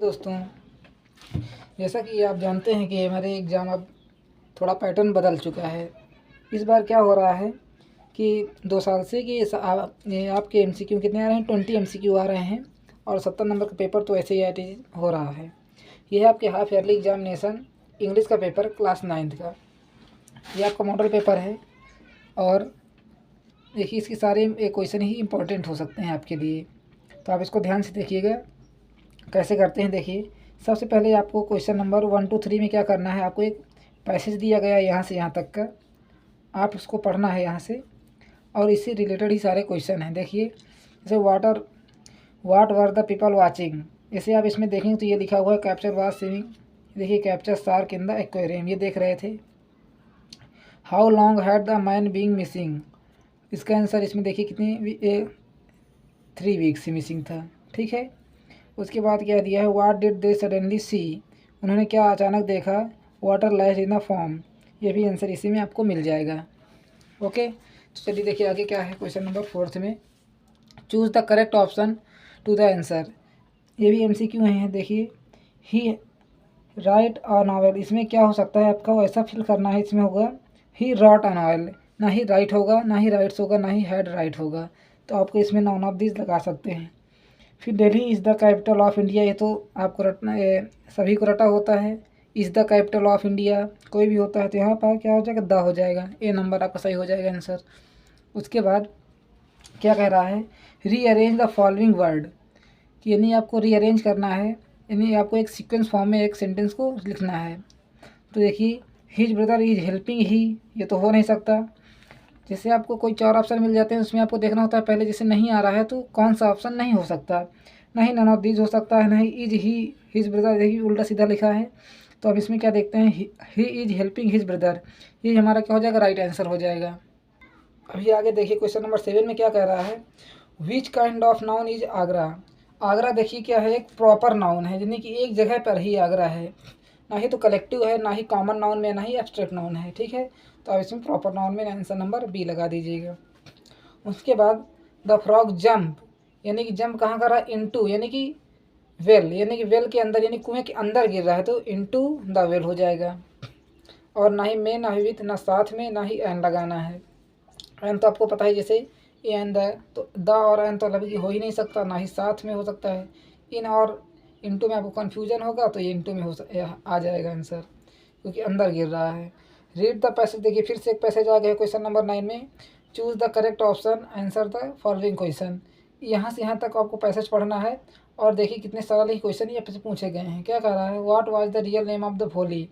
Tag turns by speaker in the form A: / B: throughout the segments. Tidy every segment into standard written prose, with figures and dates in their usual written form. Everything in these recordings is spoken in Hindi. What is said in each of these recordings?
A: दोस्तों, जैसा कि आप जानते हैं कि हमारे एग्ज़ाम अब थोड़ा पैटर्न बदल चुका है। इस बार क्या हो रहा है कि 2 साल से कि ये आपके एमसीक्यू कितने आ रहे हैं, 20 एमसीक्यू आ रहे हैं और 70 नंबर का पेपर तो ऐसे ही एट इज हो रहा है। ये है आपके हाफ ईयरली एग्जामिनेशन इंग्लिश का पेपर क्लास 9th का। ये आपका मॉडल पेपर है और देखिए इसके सारे क्वेश्चन ही इंपॉर्टेंट हो सकते हैं आपके लिए, तो आप इसको ध्यान से देखिएगा। कैसे करते हैं देखिए। सबसे पहले आपको क्वेश्चन नंबर 1 to 3 में क्या करना है, आपको एक पैसेज दिया गया है यहाँ से यहाँ तक का, आप उसको पढ़ना है यहाँ से और इससे रिलेटेड ही सारे क्वेश्चन हैं। देखिए जैसे वाट वर द पीपल वाचिंग, जैसे आप इसमें देखेंगे तो ये लिखा हुआ है कैप्चर वाज स्विमिंग। देखिए capture shark in the aquarium, ये देख रहे थे। How long had the man being missing, इसका आंसर इसमें देखिए कितनी 3 वीक्स से मिसिंग था। ठीक है, उसके बाद क्या दिया है, व्हाट डिड दे सडनली सी, उन्होंने क्या अचानक देखा, water lies in the form, ये भी आंसर इसी में आपको मिल जाएगा। ओके, तो चलिए देखिए आगे क्या है। क्वेश्चन नंबर 4 में choose the correct option to the answer, ये भी एमसीक्यू है। देखिए ही राइट अ नॉवेल, इसमें क्या हो सकता है आपका वैसा फिल करना है। इसमें होगा ही रॉट अ नॉवेल, ना ही राइट होगा, ना ही राइट्स होगा, ना ही हैड राइट होगा, तो आपको इसमें नॉन ऑफ दिस लगा सकते हैं। फिर Delhi is the capital of India, ये तो आपको रटना, ये सभी को रटा होता है। Is the capital of India कोई भी होता है तो यहाँ पर क्या हो जाएगा, द हो जाएगा, ए नंबर आपका सही हो जाएगा आंसर। उसके बाद क्या कह रहा है, रीअरेंज द फॉलोइंग वर्ड, कि यानी आपको रीअरेंज करना है, यानी आपको एक सीक्वेंस फॉर्म में एक सेंटेंस को लिखना है। तो देखिए हिज ब्रदर इज हेल्पिंग ही, ये तो हो नहीं सकता। जैसे आपको कोई 4 ऑप्शन मिल जाते हैं उसमें आपको देखना होता है पहले, जैसे नहीं आ रहा है तो कौन सा ऑप्शन नहीं हो सकता। नहीं नन ऑफ दीज हो सकता है, नहीं इज ही हिज ब्रदर, देखिए उल्टा सीधा लिखा है। तो अब इसमें क्या देखते हैं, he is helping his brother, ये हमारा क्या हो जाएगा, राइट आंसर हो जाएगा। अभी आगे देखिए क्वेश्चन नंबर 7 में क्या कह रहा है, which kind of noun is Agra. Agra देखिए क्या है, एक प्रॉपर नाउन है, यानी कि एक जगह पर ही आगरा है, ना ही तो कलेक्टिव है, ना ही कॉमन नाउन में, ना ही एब्स्ट्रैक्ट नाउन है। ठीक है, तो अब इसमें प्रॉपर नाउन में आंसर नंबर बी लगा दीजिएगा। उसके बाद द फ्रॉग जंप, यानी कि जंप कहाँ कर रहा है, इनटू, यानी कि वेल, यानी कि वेल के अंदर, यानी कुएं के अंदर गिर रहा है, तो इनटू द वेल हो जाएगा। और ना ही में, ना ही विथ, ना साथ में, ना ही एन लगाना है। एन तो आपको पता है, जैसे ए एन द, तो द और एन तो अलग हो ही नहीं सकता, ना ही साथ में हो सकता है। इन और इनटू में आपको कन्फ्यूजन होगा तो ये इनटू में आ जाएगा आंसर, क्योंकि अंदर गिर रहा है। रीड द पैसेज, देखिए फिर से एक पैसेज आ गया क्वेश्चन नंबर 9 में। Choose the correct option, answer the following question, यहाँ से यहाँ तक आपको पैसेज पढ़ना है। और देखिए कितने सरल ही क्वेश्चन ये पूछे गए हैं। क्या कह रहा है, what was the real name of the Bholi,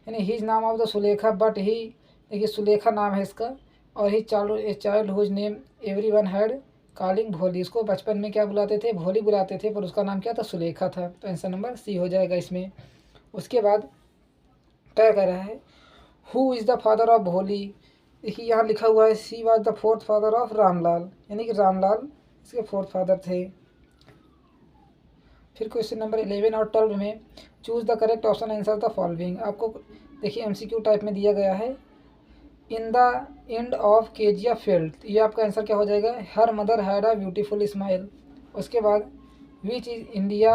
A: यानी हिज नाम of the Sulekha, but he, देखिए सुलेखा नाम है इसका, और he child whose name everyone had calling Bholi, इसको बचपन में क्या बुलाते थे, भोली बुलाते थे, पर उसका नाम क्या था, सुलेखा था। तो आंसर नंबर सी हो जाएगा इसमें। उसके बाद क्या कह रहा है, who is the father of भोली, देखिए यहाँ लिखा हुआ है she was the 4th father of Ramlal, यानी कि रामलाल इसके 4th फादर थे। फिर क्वेश्चन नंबर 11 और 12 में choose the correct option, answer the following, आपको देखिए एमसीक्यू टाइप में दिया गया है। In the end of KGF field, ये आपका आंसर क्या हो जाएगा, her mother had a beautiful smile. उसके बाद which is India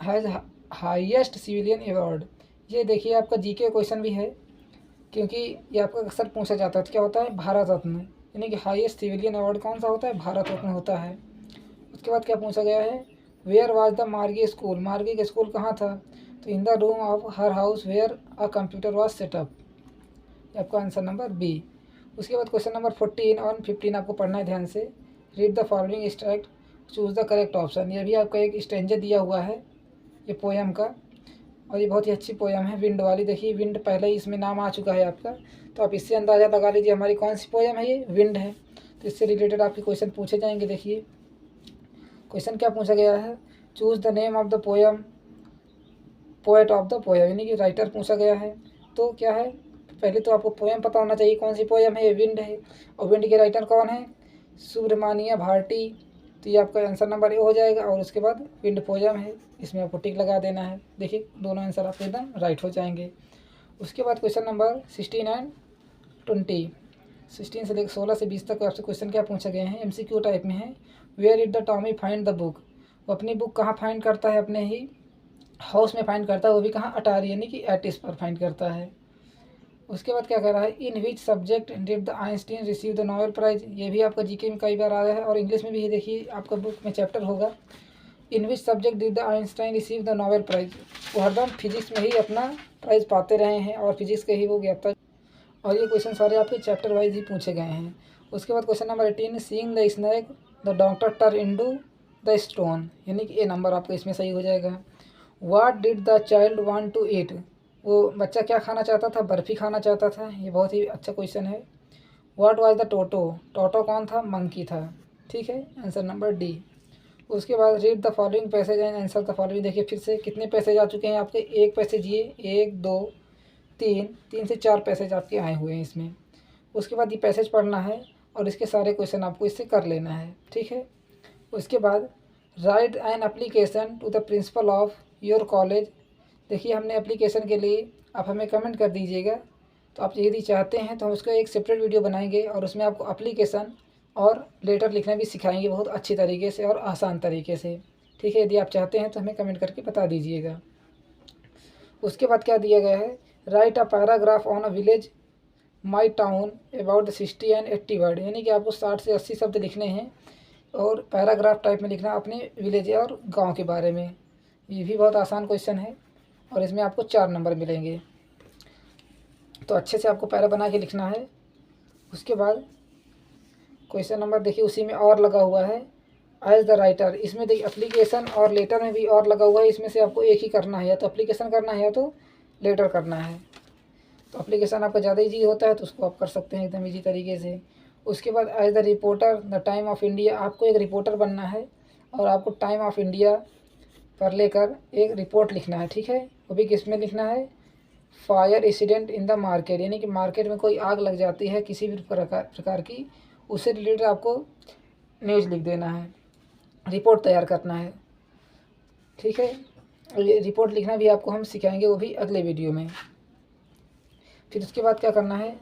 A: has highest civilian award, ये देखिए आपका जीके क्वेश्चन भी है, क्योंकि ये आपका अक्सर पूछा जाता है। तो क्या होता है, भारत रत्न, यानी कि हाईएस्ट सिविलियन अवार्ड कौन सा होता है, भारत रत्न होता है। उसके बाद क्या पूछा गया है, where was the Margie school, Margie का स्कूल कहाँ था, तो in the room of her house where a computer was setup, आपका आंसर नंबर बी। उसके बाद क्वेश्चन नंबर 14 और 15 आपको पढ़ना है ध्यान से। Read the following extract, choose the correct option, ये भी आपका एक स्टेंजर दिया हुआ है ये पोएम का, और ये बहुत ही अच्छी पोएम है, विंड वाली। देखिए विंड पहले ही इसमें नाम आ चुका है आपका, तो आप इससे अंदाज़ा लगा लीजिए हमारी कौन सी पोएम है, ये विंड है। तो इससे रिलेटेड आपके क्वेश्चन पूछे जाएंगे। देखिए क्वेश्चन क्या पूछा गया है, choose the name of the poem, poet of the poem, यानी कि राइटर पूछा गया है। तो क्या है, पहले तो आपको पोएम पता होना चाहिए कौन सी पोएम है, ये विंड है, और विंड के राइटर कौन है, सुब्रमण्य भारती, तो ये आपका आंसर नंबर ए हो जाएगा। और उसके बाद विंड पोएम है, इसमें आपको टिक लगा देना है। देखिए दोनों आंसर आपके एकदम राइट हो जाएंगे। उसके बाद क्वेश्चन नंबर 16 एंड 20, 16 से लेकर 16 से 20 तक आपसे क्वेश्चन क्या पूछे गए हैं, एमसीक्यू टाइप में है। Where did the Tommy find the book, वो अपनी बुक कहाँ फाइंड करता है, अपने ही हाउस में फाइंड करता है, वो भी कहाँ, अटारी यानी कि एटिस पर फाइंड करता है। उसके बाद क्या कह रहा है, in which subject did the Einstein receive the Nobel prize. ये भी आपका जीके में कई बार आया है और इंग्लिश में भी, देखिए आपका बुक में चैप्टर होगा, in which subject did the Einstein receive the Nobel prize. वो हरदम फिजिक्स में ही अपना प्राइज़ पाते रहे हैं और फिजिक्स के ही वो ज्ञाता। और ये क्वेश्चन सारे आपके चैप्टर वाइज ही पूछे गए हैं। उसके बाद question number 18, seeing the snake the doctor turn into the stone, यानी कि ए नंबर आपका इसमें सही हो जाएगा। What did the child want to eat, वो बच्चा क्या खाना चाहता था, बर्फ़ी खाना चाहता था। ये बहुत ही अच्छा क्वेश्चन है। व्हाट वाज द टोटो, टोटो कौन था, मंकी था। ठीक है, आंसर नंबर डी। उसके बाद read the following passage and answer the following. देखिए फिर से कितने पैसेज आ चुके हैं आपके, एक पैसेज, ये 1 2 3, 3 से 4 पैसेज आपके आए हुए हैं इसमें। उसके बाद ये पैसेज पढ़ना है और इसके सारे क्वेश्चन आपको इससे कर लेना है। ठीक है, उसके बाद write an application to the principal of your college. देखिए हमने एप्लीकेशन के लिए, आप हमें कमेंट कर दीजिएगा, तो आप यदि चाहते हैं तो हम उसका एक सेपरेट वीडियो बनाएंगे और उसमें आपको एप्लीकेशन और लेटर लिखना भी सिखाएंगे बहुत अच्छी तरीके से और आसान तरीके से। ठीक है, यदि आप चाहते हैं तो हमें कमेंट करके बता दीजिएगा। उसके बाद क्या दिया गया है, right a paragraph on a village my town about the 60 and 80 word, यानी कि आपको 60 से 80 शब्द लिखने हैं और पैराग्राफ टाइप में लिखना अपने विलेज और गांव के बारे में। ये भी बहुत आसान क्वेश्चन है और इसमें आपको 4 नंबर मिलेंगे, तो अच्छे से आपको पैरा बना के लिखना है। उसके बाद क्वेश्चन नंबर देखिए उसी में और लगा हुआ है, एज द राइटर। इसमें देखिए एप्लीकेशन और लेटर में भी और लगा हुआ है, इसमें से आपको एक ही करना है, या तो एप्लीकेशन करना है या तो लेटर करना है। तो एप्लीकेशन आपका ज़्यादा ईजी होता है तो उसको आप कर सकते हैं एकदम ईजी तरीके से। उसके बाद as the reporter the time of India, आपको एक रिपोर्टर बनना है और आपको टाइम ऑफ इंडिया पर लेकर एक रिपोर्ट लिखना है। ठीक है, वो भी किस में लिखना है, fire incident in the market, यानी कि मार्केट में कोई आग लग जाती है किसी भी प्रकार की, उससे रिलेटेड आपको न्यूज़ लिख देना है, रिपोर्ट तैयार करना है। ठीक है, ये रिपोर्ट लिखना भी आपको हम सिखाएंगे, वो भी अगले वीडियो में। फिर उसके बाद क्या करना है,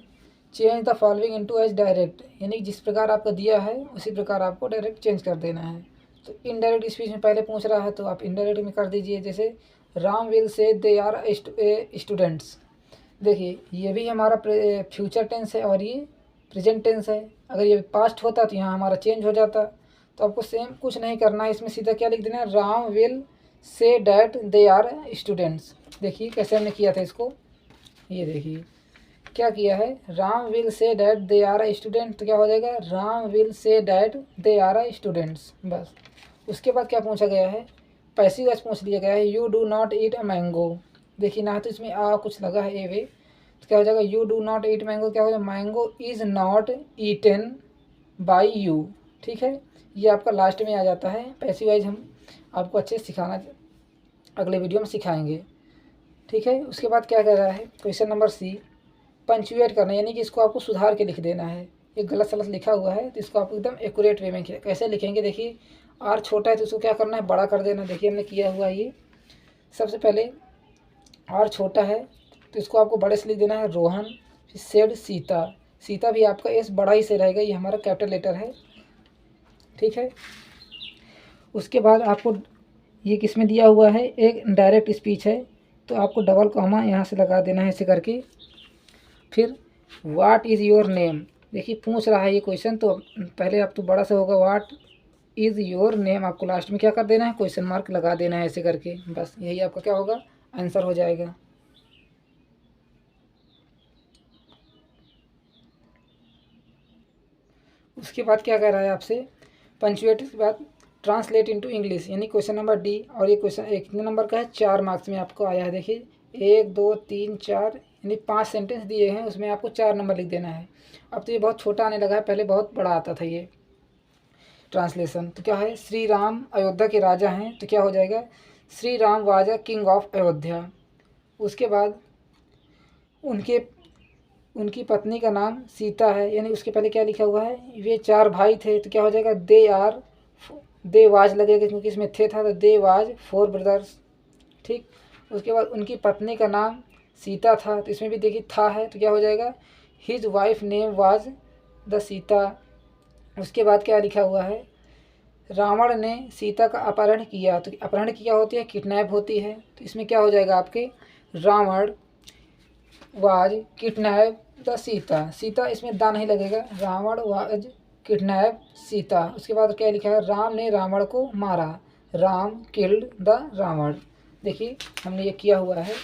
A: change the following into as direct, यानी जिस प्रकार आपका दिया है उसी प्रकार आपको डायरेक्ट चेंज कर देना है। तो इनडायरेक्ट स्पीच में पहले पूछ रहा है तो आप इनडायरेक्ट में कर दीजिए, जैसे राम विल से दे आर स्टूडेंट्स। देखिए ये भी हमारा फ्यूचर टेंस है और ये प्रेजेंट टेंस है। अगर ये पास्ट होता तो यहाँ हमारा चेंज हो जाता। तो आपको सेम कुछ नहीं करना है, इसमें सीधा क्या लिख देना है, Ram will say that they are students. देखिए कैसे हमने किया था इसको, ये देखिए क्या किया है, Ram will say that they are student, तो क्या हो जाएगा, Ram will say that they are students, बस। उसके बाद क्या पूछा गया है, पैसिव वॉइस पूछ लिया गया है, you do not eat a mango. देखिए ना तो इसमें आ कुछ लगा है ए वे, तो क्या हो जाएगा, you do not eat mango, क्या हो जाएगा, mango is not eaten by you. ठीक है, ये आपका लास्ट में आ जाता है। पैसिव वॉइस हम आपको अच्छे से सिखाना अगले वीडियो में सिखाएंगे। ठीक है, उसके बाद क्या कह रहा है, क्वेश्चन नंबर सी, पंचुएट करना, यानी कि इसको आपको सुधार के लिख देना है। ये गलत सलत लिखा हुआ है तो इसको आपको एकदम एक्यूरेट वे में कैसे लिखेंगे, देखिए आर छोटा है तो इसको क्या करना है, बड़ा कर देना। देखिए हमने किया हुआ है ये, सबसे पहले आर छोटा है तो इसको आपको बड़े से लिख देना है, रोहन। फिर सेड सीता, सीता भी आपका एस बड़ा ही से रहेगा, ये हमारा कैपिटल लेटर है। ठीक है, उसके बाद आपको ये किस में दिया हुआ है, एक डायरेक्ट स्पीच है तो आपको डबल कॉमा यहाँ से लगा देना है ऐसे करके। फिर व्हाट इज़ योर नेम, देखिए पूछ रहा है ये क्वेश्चन, तो पहले आप तो बड़ा सा होगा, व्हाट इज़ योर नेम, आपको लास्ट में क्या कर देना है, क्वेश्चन मार्क लगा देना है ऐसे करके, बस यही आपका क्या होगा, आंसर हो जाएगा। उसके बाद क्या कह रहा है आपसे, पंचुएट के बाद ट्रांसलेट इनटू इंग्लिश, यानी क्वेश्चन नंबर डी। और ये क्वेश्चन एक कितने नंबर का है, 4 मार्क्स में आपको आया है। देखिए 1 2 3 4, यानी 5 सेंटेंस दिए हैं, उसमें आपको 4 नंबर लिख देना है। अब तो ये बहुत छोटा आने लगा है, पहले बहुत बड़ा आता था ये ट्रांसलेशन। तो क्या है, श्री राम अयोध्या के राजा हैं, तो क्या हो जाएगा, Shri Ram was a king of Ayodhya. उसके बाद उनकी पत्नी का नाम सीता है, यानी उसके पहले क्या लिखा हुआ है, ये 4 भाई थे, तो क्या हो जाएगा, दे वाज लगेगा क्योंकि इसमें थे था, तो दे वाज 4 ब्रदर्स। ठीक, उसके बाद उनकी पत्नी का नाम सीता था, तो इसमें भी देखिए था है, तो क्या हो जाएगा, his wife name was the Sita. उसके बाद क्या लिखा हुआ है, रावण ने सीता का अपहरण किया, तो अपहरण किया होती है किडनैप होती है, तो इसमें क्या हो जाएगा आपके Ravan was kidnap the Sita, Sita इसमें दा नहीं लगेगा, रावण वाज किडनैप सीता। उसके बाद क्या लिखा है, राम ने रावण को मारा, राम किल्ड द रावण। देखिए हमने ये किया हुआ है।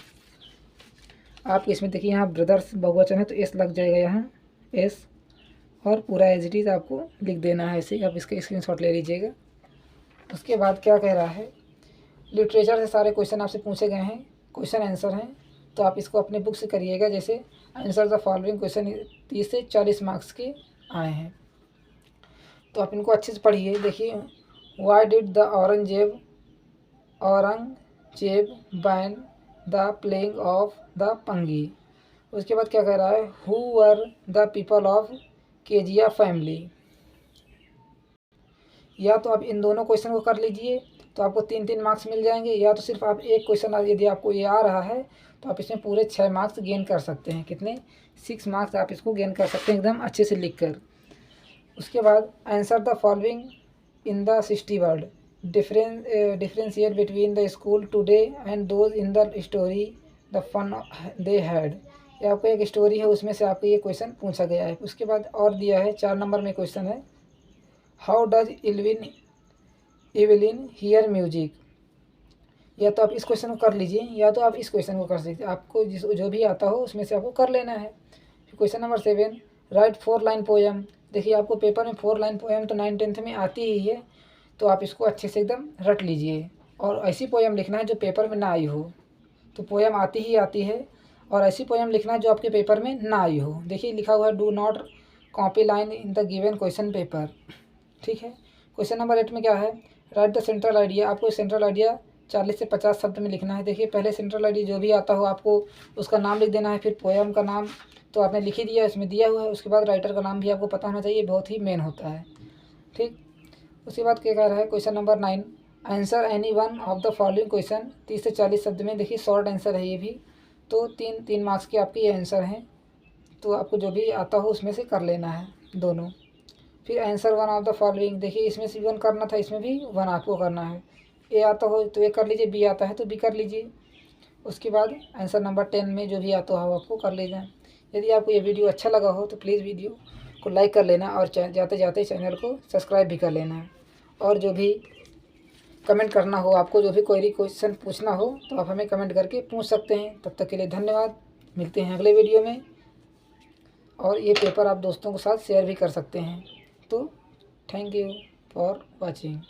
A: आप इसमें देखिए यहाँ ब्रदर्स बहुवचन है तो एस लग जाएगा यहाँ एस, और पूरा एज इट इज़ आपको लिख देना है ऐसे। आप इसका स्क्रीनशॉट ले लीजिएगा। उसके बाद क्या कह रहा है, लिटरेचर से सारे क्वेश्चन आपसे पूछे गए हैं, क्वेश्चन आंसर हैं, तो आप इसको अपने बुक से करिएगा। जैसे आंसर द फॉलोइंग क्वेश्चन 30 से 40 मार्क्स के आए हैं, तो आप इनको अच्छे से पढ़िए। देखिए why did the Aurangzeb ban the playing of the Pangi. उसके बाद क्या कह रहा है, who were the people of Kezia family. या तो आप इन दोनों क्वेश्चन को कर लीजिए तो आपको 3-3 मार्क्स मिल जाएंगे, या तो सिर्फ आप एक क्वेश्चन यदि आपको ये आ रहा है तो आप इसमें पूरे 6 मार्क्स गेन कर सकते हैं। कितने, 6 मार्क्स आप इसको गेन कर सकते हैं एकदम अच्छे से लिख कर। उसके बाद answer the following in the 60 word, differentiate between the school today and those in the story the fun they had. ये आपको एक स्टोरी है उसमें से आपको ये क्वेश्चन पूछा गया है। उसके बाद और दिया है 4 नंबर में क्वेश्चन है, how does Evelyn here music. या तो आप इस क्वेश्चन को कर लीजिए या तो आप इस क्वेश्चन को कर सकते हैं, आपको जो भी आता हो उसमें से आपको कर लेना है। Question number 7, right 4 line poem. देखिए आपको पेपर में 4 लाइन पोएम तो 9th-10th में आती ही है, तो आप इसको अच्छे से एकदम रट लीजिए। और ऐसी पोएम लिखना है जो पेपर में ना आई हो, तो पोएम आती ही आती है, और ऐसी पोएम लिखना है जो आपके पेपर में ना आई हो। देखिए लिखा हुआ है, do not copy line in the given question paper. ठीक है। क्वेश्चन नंबर 8 में क्या है, राइट द सेंट्रल आइडिया। आपको सेंट्रल आइडिया 40 से 50 शब्द में लिखना है। देखिए पहले सेंट्रल आइडिया जो भी आता हो आपको उसका नाम लिख देना है, फिर पोएम का नाम तो आपने लिख ही दिया, इसमें दिया हुआ है। उसके बाद राइटर का नाम भी आपको पता होना चाहिए, बहुत ही मेन होता है। ठीक। उसके बाद क्या कह रहा है, question number 9, answer any one of the following question 30 से 40 शब्द में। देखिए शॉर्ट आंसर है ये भी, तो 3 मार्क्स के आपके ये आंसर हैं, तो आपको जो भी आता हो उसमें से कर लेना है दोनों। फिर आंसर 1 ऑफ द फॉलोइंग, देखिए इसमें से 1 करना था, इसमें भी 1 आपको करना है। ए आता हो तो ए कर लीजिए, बी आता है तो बी कर लीजिए। उसके बाद आंसर नंबर 10 में जो भी आता हो आपको कर लेना। यदि आपको ये वीडियो अच्छा लगा हो तो प्लीज़ वीडियो को लाइक कर लेना, और जाते जाते चैनल को सब्सक्राइब भी कर लेना। और जो भी कमेंट करना हो, आपको जो भी कोई क्वेश्चन पूछना हो तो आप हमें कमेंट करके पूछ सकते हैं। तब तक के लिए धन्यवाद, मिलते हैं अगले वीडियो में। और ये पेपर आप दोस्तों के साथ शेयर भी कर सकते हैं। तो थैंक यू फॉर वॉचिंग।